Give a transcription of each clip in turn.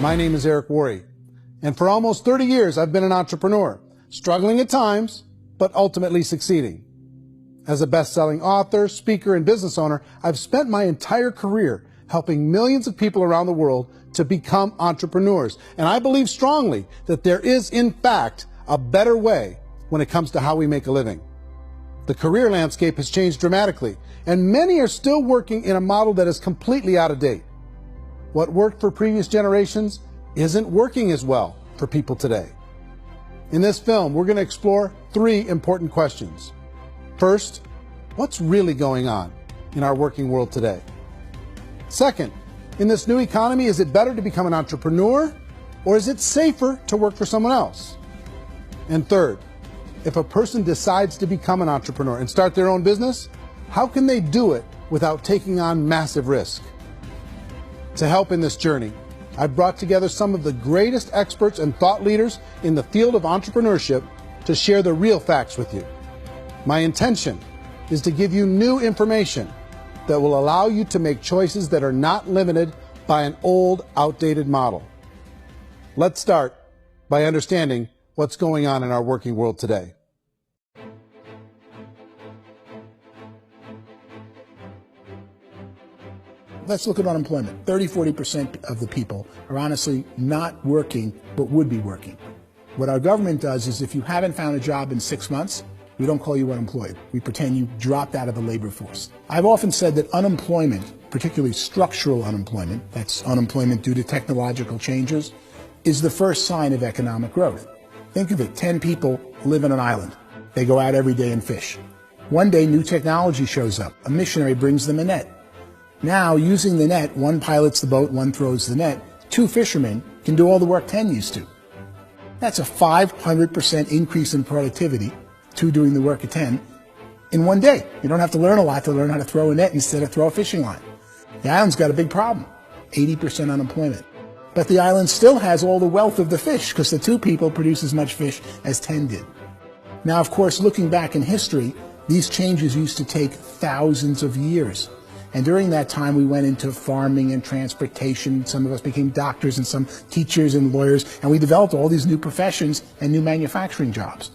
My name is Worre, and for almost 30 years I've been an entrepreneur, struggling at times, but ultimately succeeding. As a best-selling author, speaker, and business owner, I've spent my entire career helping millions of people around the world to become entrepreneurs. And I believe strongly that there is, in fact, a better way when it comes to how we make a living. The career landscape has changed dramatically, and many are still working in a model that is completely out of date. What worked for previous generations isn't working as well for people today. In this film, we're going to explore 3 important questions. First, what's really going on in our working world today? Second, in this new economy, is it better to become an entrepreneur, or is it safer to work for someone else? And third, if a person decides to become an entrepreneur and start their own business, how can they do it without taking on massive risk? To help in this journey, I've brought together some of the greatest experts and thought leaders in the field of entrepreneurship to share the real facts with you. My intention is to give you new information that will allow you to make choices that are not limited by an old, outdated model. Let's start by understanding what's going on in our working world today. Let's look at unemployment. 30–40% of the people are honestly not working, but would be working. What our government does is if you haven't found a job in 6 months, we don't call you unemployed. We pretend you dropped out of the labor force. I've often said that unemployment, particularly structural unemployment, that's unemployment due to technological changes, is the first sign of economic growth. Think of it, 10 people live on an island. They go out every day and fish. One day, new technology shows up. A missionary brings them a net. Now, using the net, one pilots the boat, one throws the net. 2 fishermen can do all the work 10 used to. That's a 500% increase in productivity, 2 doing the work of 10, in one day. You don't have to learn a lot to learn how to throw a net instead of throw a fishing line. The island's got a big problem, 80% unemployment. But the island still has all the wealth of the fish because the 2 people produce as much fish as 10 did. Now, of course, looking back in history, these changes used to take thousands of years. And during that time, we went into farming and transportation. Some of us became doctors and some teachers and lawyers, and we developed all these new professions and new manufacturing jobs.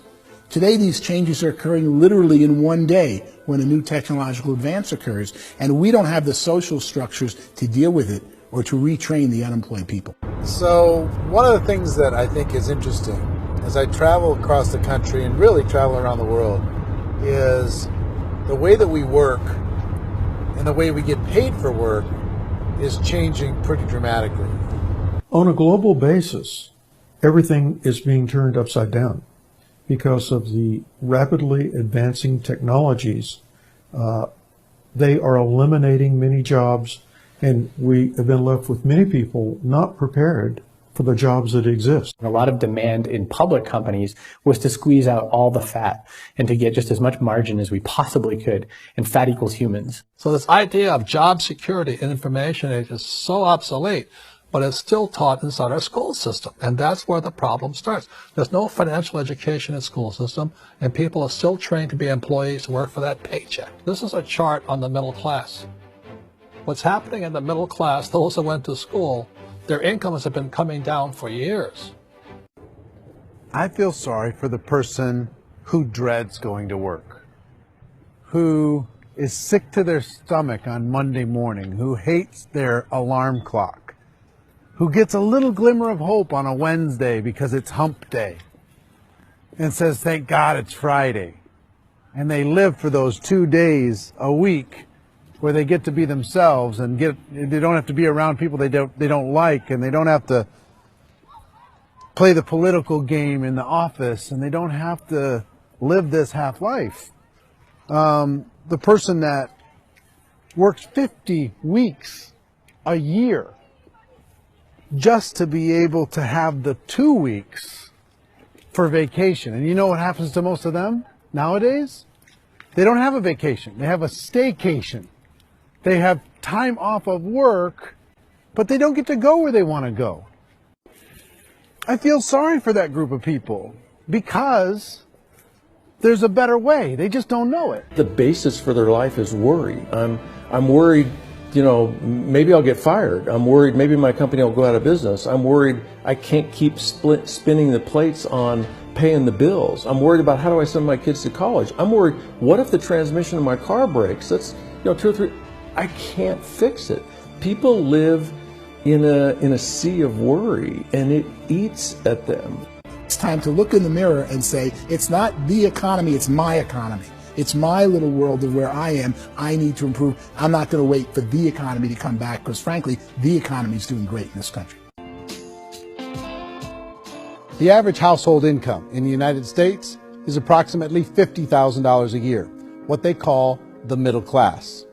Today, these changes are occurring literally in one day when a new technological advance occurs, and we don't have the social structures to deal with it or to retrain the unemployed people. So one of the things that I think is interesting as I travel across the country and really travel around the world is the way that we work and the way we get paid for work is changing pretty dramatically. On a global basis, everything is being turned upside down because of the rapidly advancing technologies. They are eliminating many jobs, and we have been left with many people not prepared for the jobs that exist. A lot of demand in public companies was to squeeze out all the fat and to get just as much margin as we possibly could, and fat equals humans. So this idea of job security in information age is so obsolete, but it's still taught inside our school system, and that's where the problem starts. There's no financial education in school system, and people are still trained to be employees to work for that paycheck. This is a chart on the middle class. What's happening in the middle class, those that went to school, their incomes have been coming down for years. I feel sorry for the person who dreads going to work, who is sick to their stomach on Monday morning, who hates their alarm clock, who gets a little glimmer of hope on a Wednesday because it's hump day and says, thank God it's Friday. And they live for those 2 days a week where they get to be themselves and they don't have to be around people they don't like, and they don't have to play the political game in the office, and they don't have to live this half life. The person that works 50 weeks a year just to be able to have the 2 weeks for vacation. And you know what happens to most of them nowadays? They don't have a vacation. They have a staycation. They have time off of work, but they don't get to go where they want to go. I feel sorry for that group of people because there's a better way. They just don't know it. The basis for their life is worry. I'm worried you know, maybe I'll get fired. I'm worried maybe my company will go out of business. I'm worried I can't keep spinning the plates on paying the bills. I'm worried about how do I send my kids to college. I'm worried, what if the transmission of my car breaks? That's, you know, 2 or 3, I can't fix it. People live in a sea of worry, and it eats at them. It's time to look in the mirror and say, it's not the economy, it's my economy. It's my little world of where I am. I need to improve. I'm not going to wait for the economy to come back, because frankly, the economy is doing great in this country. The average household income in the United States is approximately $50,000 a year, what they call the middle class.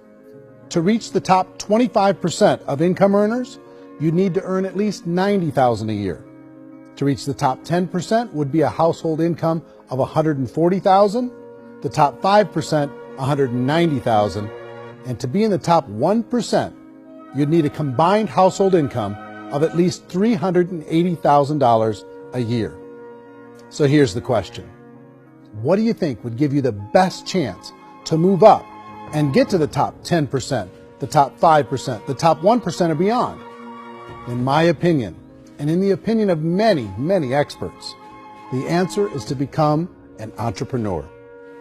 To reach the top 25% of income earners, you'd need to earn at least $90,000 a year. To reach the top 10% would be a household income of $140,000, the top 5%, $190,000, and to be in the top 1%, you'd need a combined household income of at least $380,000 a year. So here's the question. What do you think would give you the best chance to move up and get to the top 10%, the top 5%, the top 1% or beyond? In my opinion, and in the opinion of many, many experts, the answer is to become an entrepreneur,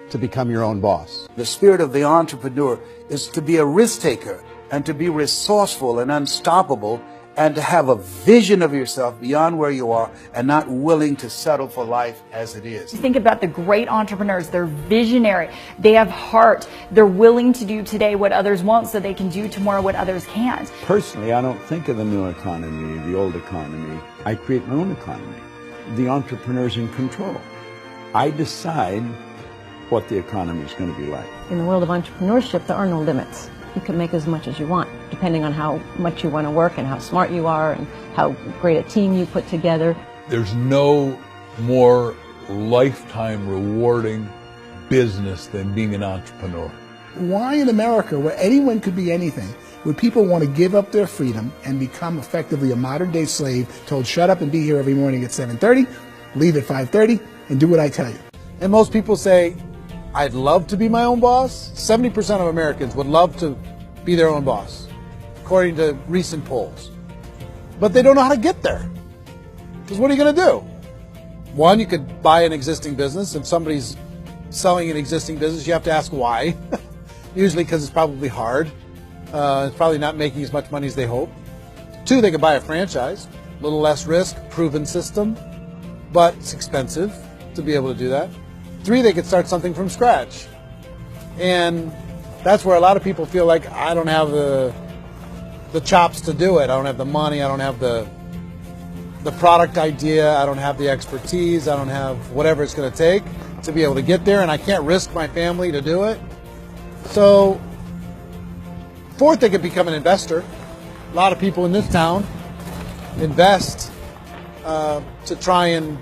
to become your own boss. The spirit of the entrepreneur is to be a risk taker and to be resourceful and unstoppable, and to have a vision of yourself beyond where you are and not willing to settle for life as it is. Think about the great entrepreneurs. They're visionary. They have heart. They're willing to do today what others won't so they can do tomorrow what others can't. Personally, I don't think of the new economy, the old economy. I create my own economy. The entrepreneur's in control. I decide what the economy is going to be like. In the world of entrepreneurship, there are no limits. You can make as much as you want, depending on how much you want to work and how smart you are and how great a team you put together. There's no more lifetime rewarding business than being an entrepreneur. Why in America, where anyone could be anything, would people want to give up their freedom and become effectively a modern-day slave, told shut up and be here every morning at 7:30, leave at 5:30, and do what I tell you? And most people say, I'd love to be my own boss. 70% of Americans would love to be their own boss, according to recent polls. But they don't know how to get there. Because what are you going to do? One, you could buy an existing business. If somebody's selling an existing business, you have to ask why. Usually because it's probably hard. It's probably not making as much money as they hope. Two, they could buy a franchise. A little less risk, proven system, but it's expensive to be able to do that. Three, they could start something from scratch. And that's where a lot of people feel like, I don't have the chops to do it. I don't have the money. I don't have the product idea. I don't have the expertise. I don't have whatever it's going to take to be able to get there, and I can't risk my family to do it. So, fourth, they could become an investor. A lot of people in this town invest to try and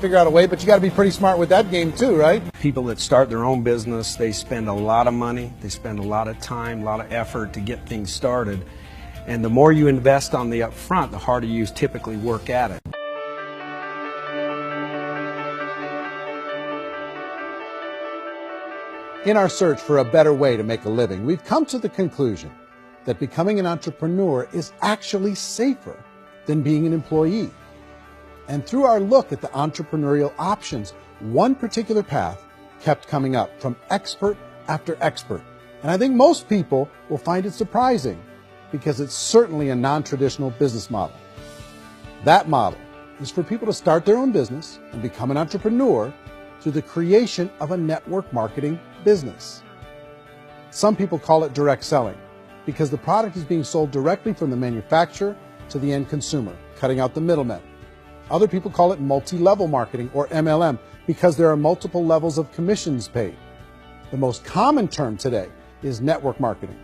figure out a way, but you got to be pretty smart with that game too, right? People that start their own business, they spend a lot of money, they spend a lot of time, a lot of effort to get things started. And the more you invest on the upfront, the harder you typically work at it. In our search for a better way to make a living, we've come to the conclusion that becoming an entrepreneur is actually safer than being an employee. And through our look at the entrepreneurial options, one particular path kept coming up from expert after expert. And I think most people will find it surprising because it's certainly a non-traditional business model. That model is for people to start their own business and become an entrepreneur through the creation of a network marketing business. Some people call it direct selling because the product is being sold directly from the manufacturer to the end consumer, cutting out the middlemen. Other people call it multi-level marketing, or MLM, because there are multiple levels of commissions paid. The most common term today is network marketing,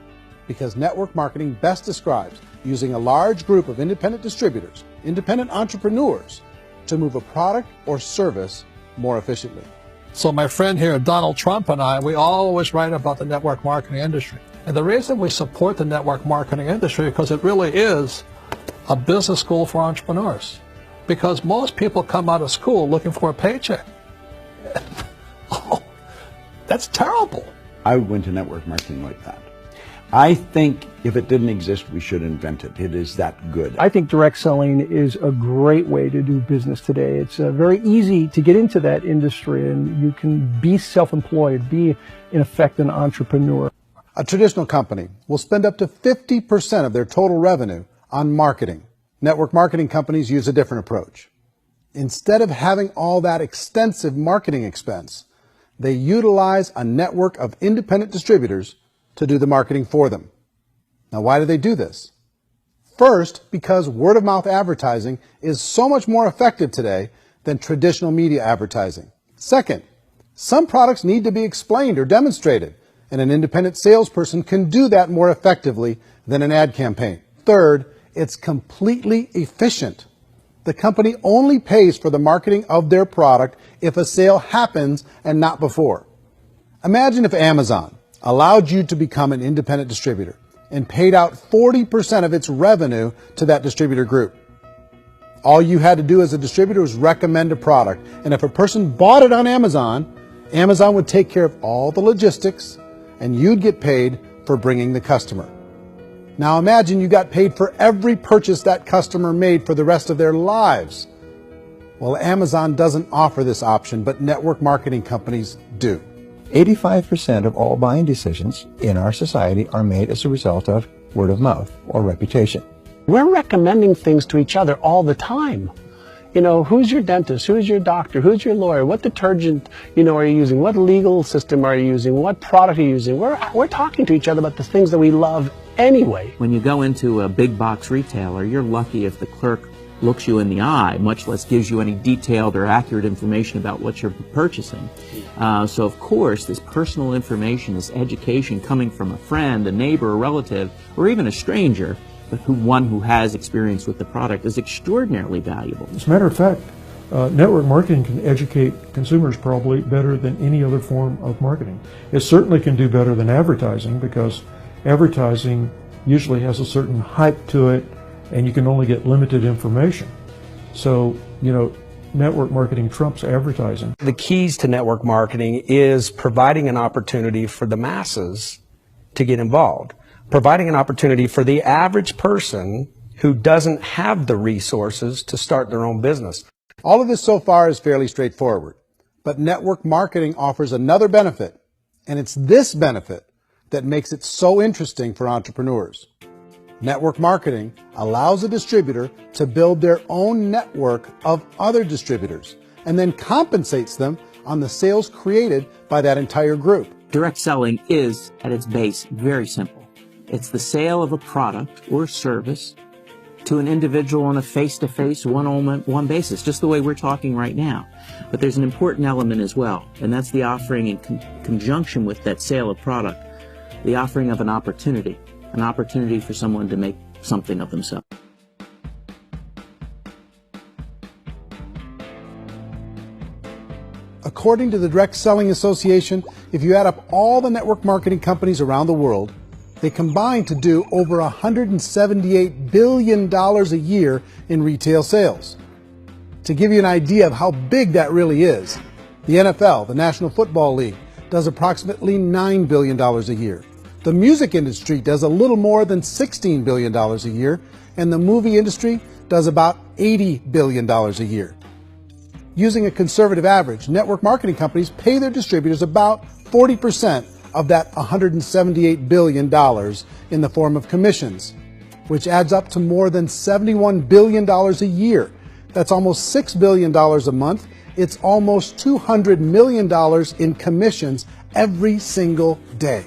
because network marketing best describes using a large group of independent distributors, independent entrepreneurs, to move a product or service more efficiently. So my friend here, Donald Trump, and I, we always write about the network marketing industry. And the reason we support the network marketing industry is because it really is a business school for entrepreneurs. Because most people come out of school looking for a paycheck. Oh, that's terrible. I went to network marketing like that. I think if it didn't exist, we should invent it. It is that good. I think direct selling is a great way to do business today. It's very easy to get into that industry, and you can be self-employed, be, in effect, an entrepreneur. A traditional company will spend up to 50% of their total revenue on marketing. Network marketing companies use a different approach. Instead of having all that extensive marketing expense, they utilize a network of independent distributors to do the marketing for them. Now, why do they do this? First, because word-of-mouth advertising is so much more effective today than traditional media advertising. Second, some products need to be explained or demonstrated, and an independent salesperson can do that more effectively than an ad campaign. Third, it's completely efficient. The company only pays for the marketing of their product if a sale happens and not before. Imagine if Amazon allowed you to become an independent distributor and paid out 40% of its revenue to that distributor group. All you had to do as a distributor was recommend a product, and if a person bought it on Amazon, Amazon would take care of all the logistics, and you'd get paid for bringing the customer. Now imagine you got paid for every purchase that customer made for the rest of their lives. Well, Amazon doesn't offer this option, but network marketing companies do. 85% of all buying decisions in our society are made as a result of word of mouth or reputation. We're recommending things to each other all the time. You know, who's your dentist? Who's your doctor? Who's your lawyer? What detergent, are you using? What legal system are you using? What product are you using? We're talking to each other about the things that we love anyway. When you go into a big box retailer, you're lucky if the clerk looks you in the eye, much less gives you any detailed or accurate information about what you're purchasing. So of course, this personal information, this education coming from a friend, a neighbor, a relative, or even a stranger, but one who has experience with the product is extraordinarily valuable. As a matter of fact, network marketing can educate consumers probably better than any other form of marketing. It certainly can do better than advertising, because advertising usually has a certain hype to it, and you can only get limited information. So, network marketing trumps advertising. The keys to network marketing is providing an opportunity for the masses to get involved, providing an opportunity for the average person who doesn't have the resources to start their own business. All of this so far is fairly straightforward, but network marketing offers another benefit, and it's this benefit that makes it so interesting for entrepreneurs. Network marketing allows a distributor to build their own network of other distributors and then compensates them on the sales created by that entire group. Direct selling is, at its base, very simple. It's the sale of a product or service to an individual on a face-to-face, one-on-one basis, just the way we're talking right now. But there's an important element as well, and that's the offering in conjunction with that sale of product, the offering of an opportunity for someone to make something of themselves. According to the Direct Selling Association, if you add up all the network marketing companies around the world, they combine to do over $178 billion a year in retail sales. To give you an idea of how big that really is, the NFL, the National Football League, does approximately $9 billion a year. The music industry does a little more than $16 billion a year, and the movie industry does about $80 billion a year. Using a conservative average, network marketing companies pay their distributors about 40% of that $178 billion in the form of commissions, which adds up to more than $71 billion a year. That's almost $6 billion a month. It's almost $200 million in commissions every single day.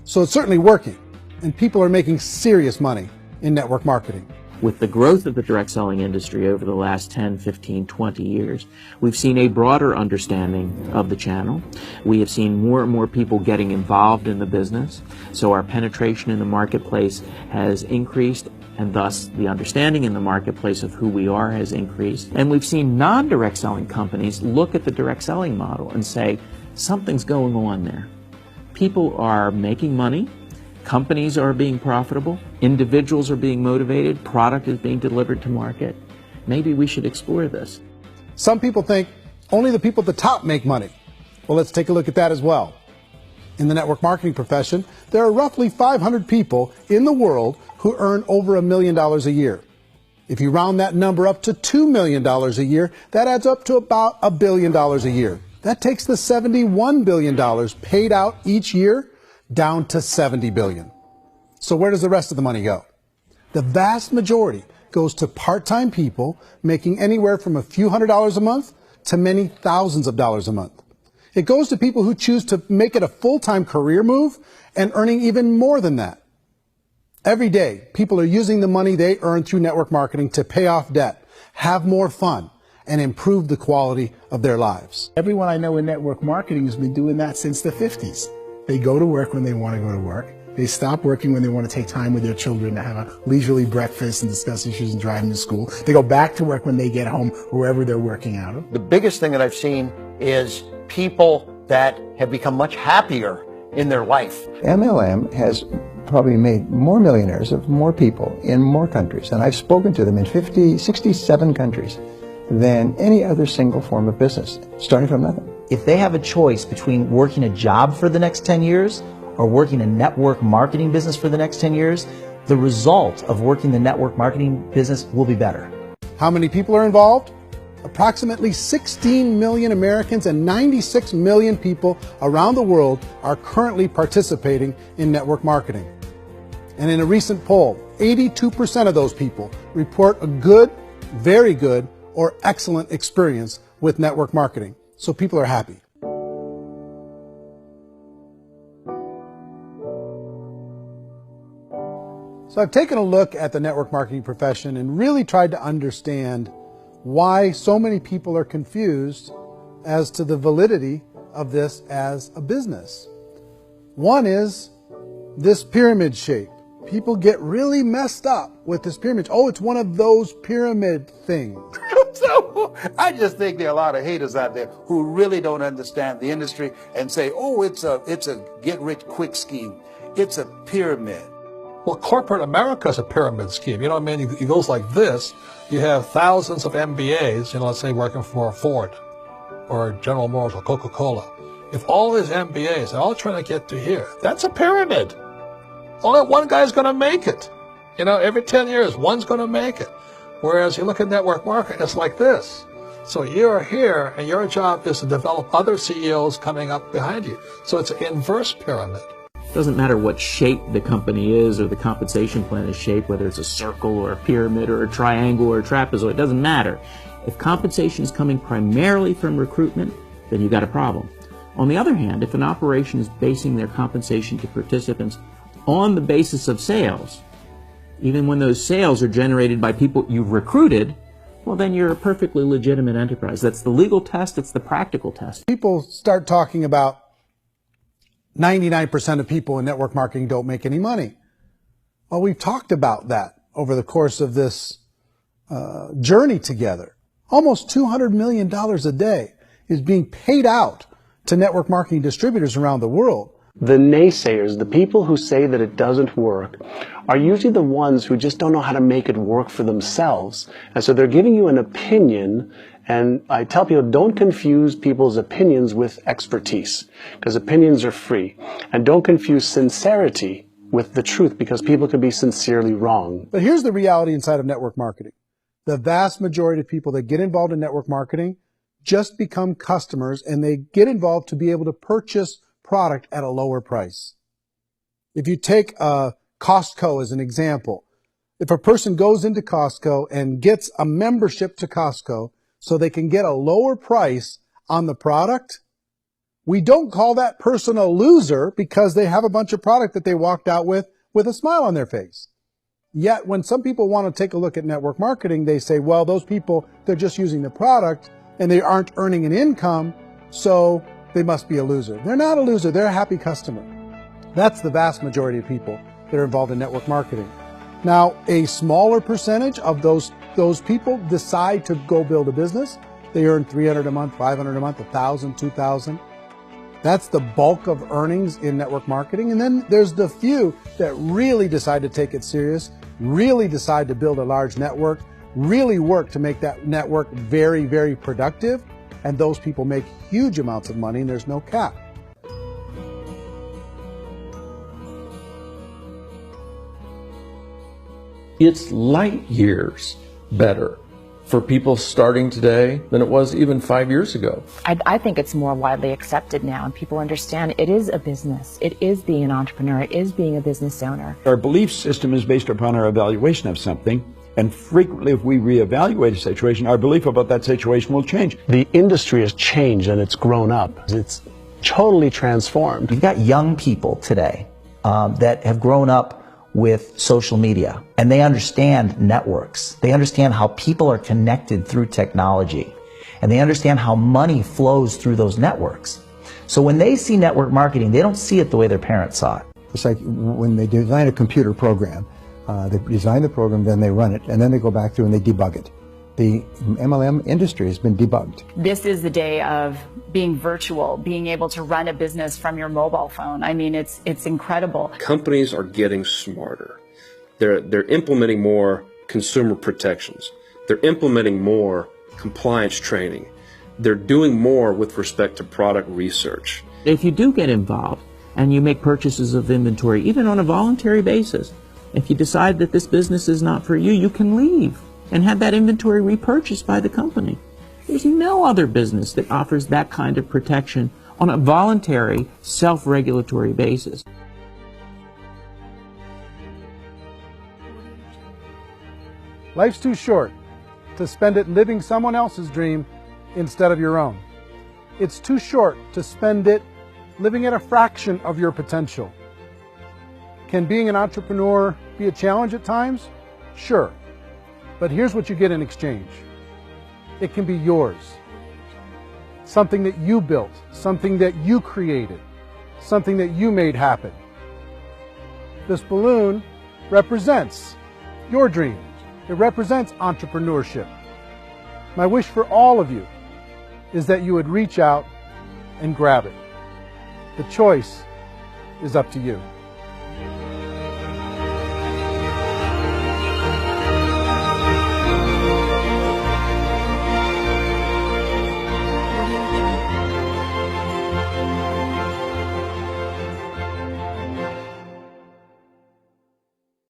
So it's certainly working, and people are making serious money in network marketing. With the growth of the direct selling industry over the last 10, 15, 20 years, we've seen a broader understanding of the channel. We have seen more and more people getting involved in the business, so our penetration in the marketplace has increased, and thus the understanding in the marketplace of who we are has increased. And we've seen non-direct selling companies look at the direct selling model and say, something's going on there. People are making money, companies are being profitable, individuals are being motivated, product is being delivered to market. Maybe we should explore this. Some people think only the people at the top make money. Well, let's take a look at that as well. In the network marketing profession, there are roughly 500 people in the world who earn over $1 million a year. If you round that number up to $2 million a year, that adds up to about $1 billion a year. That takes the $71 billion paid out each year down to $70 billion. So where does the rest of the money go? The vast majority goes to part-time people making anywhere from a few $100s a month to many thousands of dollars a month. It goes to people who choose to make it a full-time career move and earning even more than that. Every day, people are using the money they earn through network marketing to pay off debt, have more fun, and improve the quality of their lives. Everyone I know in network marketing has been doing that since the 50s. They go to work when they want to go to work. They stop working when they want to take time with their children to have a leisurely breakfast and discuss issues and drive them to school. They go back to work when they get home, wherever they're working out of. The biggest thing that I've seen is people that have become much happier in their life. MLM has probably made more millionaires of more people in more countries, and I've spoken to them in 67 countries, than any other single form of business, starting from nothing. If they have a choice between working a job for the next 10 years or working a network marketing business for the next 10 years, the result of working the network marketing business will be better. How many people are involved? Approximately 16 million Americans and 96 million people around the world are currently participating in network marketing. And in a recent poll, 82% of those people report a good, very good, or excellent experience with network marketing. So people are happy. So I've taken a look at the network marketing profession and really tried to understand why so many people are confused as to the validity of this as a business. One is this pyramid shape. People get really messed up with this pyramid. Oh, it's one of those pyramid things. So I just think there are a lot of haters out there who really don't understand the industry and say, oh, it's a get-rich-quick scheme. It's a pyramid. Well, corporate America is a pyramid scheme. You know what I mean? It goes like this. You have thousands of MBAs, let's say working for Ford or General Motors or Coca-Cola. If all these MBAs are all trying to get to here, that's a pyramid. Only one guy's going to make it. Every 10 years, one's going to make it. Whereas you look at network marketing, it's like this. So you're here, and your job is to develop other CEOs coming up behind you. So it's an inverse pyramid. It doesn't matter what shape the company is or the compensation plan is shaped, whether it's a circle or a pyramid or a triangle or a trapezoid, it doesn't matter. If compensation is coming primarily from recruitment, then you've got a problem. On the other hand, if an operation is basing their compensation to participants on the basis of sales, even when those sales are generated by people you've recruited, well, then you're a perfectly legitimate enterprise. That's the legal test. It's the practical test. People start talking about 99% of people in network marketing don't make any money. Well, we've talked about that over the course of this journey together. Almost $200 million a day is being paid out to network marketing distributors around the world. The naysayers, the people who say that it doesn't work, are usually the ones who just don't know how to make it work for themselves. And so they're giving you an opinion, and I tell people, don't confuse people's opinions with expertise, because opinions are free. And don't confuse sincerity with the truth, because people can be sincerely wrong. But here's the reality inside of network marketing. The vast majority of people that get involved in network marketing just become customers, and they get involved to be able to purchase product at a lower price. If you take Costco as an example, if a person goes into Costco and gets a membership to Costco so they can get a lower price on the product, we don't call that person a loser because they have a bunch of product that they walked out with a smile on their face. Yet when some people want to take a look at network marketing, they say, well, those people, they're just using the product and they aren't earning an income, so they must be a loser. They're not a loser. They're a happy customer. That's the vast majority of people that are involved in network marketing. Now, a smaller percentage of those people decide to go build a business. They earn $300 a month, $500 a month, $1,000, $2,000. That's the bulk of earnings in network marketing. And then there's the few that really decide to take it serious, really decide to build a large network, really work to make that network very, very productive. And those people make huge amounts of money, and there's no cap. It's light years better for people starting today than it was even 5 years ago. I think it's more widely accepted now, and people understand it is a business. It is being an entrepreneur. It is being a business owner. Our belief system is based upon our evaluation of something, and frequently if we reevaluate a situation, our belief about that situation will change. The industry has changed and it's grown up. It's totally transformed. You've got young people today that have grown up with social media, and they understand networks. They understand how people are connected through technology, and they understand how money flows through those networks. So when they see network marketing, they don't see it the way their parents saw it. It's like when they design a computer program, they design the program, then they run it, and then they go back through and they debug it. The MLM industry has been debugged. This is the day of being virtual, being able to run a business from your mobile phone. I mean, it's incredible. Companies are getting smarter. They're implementing more consumer protections. They're implementing more compliance training. They're doing more with respect to product research. If you do get involved and you make purchases of inventory, even on a voluntary basis, if you decide that this business is not for you, you can leave and have that inventory repurchased by the company. There's no other business that offers that kind of protection on a voluntary, self-regulatory basis. Life's too short to spend it living someone else's dream instead of your own. It's too short to spend it living at a fraction of your potential. Can being an entrepreneur be a challenge at times? Sure. But here's what you get in exchange. It can be yours. Something that you built, something that you created, something that you made happen. This balloon represents your dream. It represents entrepreneurship. My wish for all of you is that you would reach out and grab it. The choice is up to you.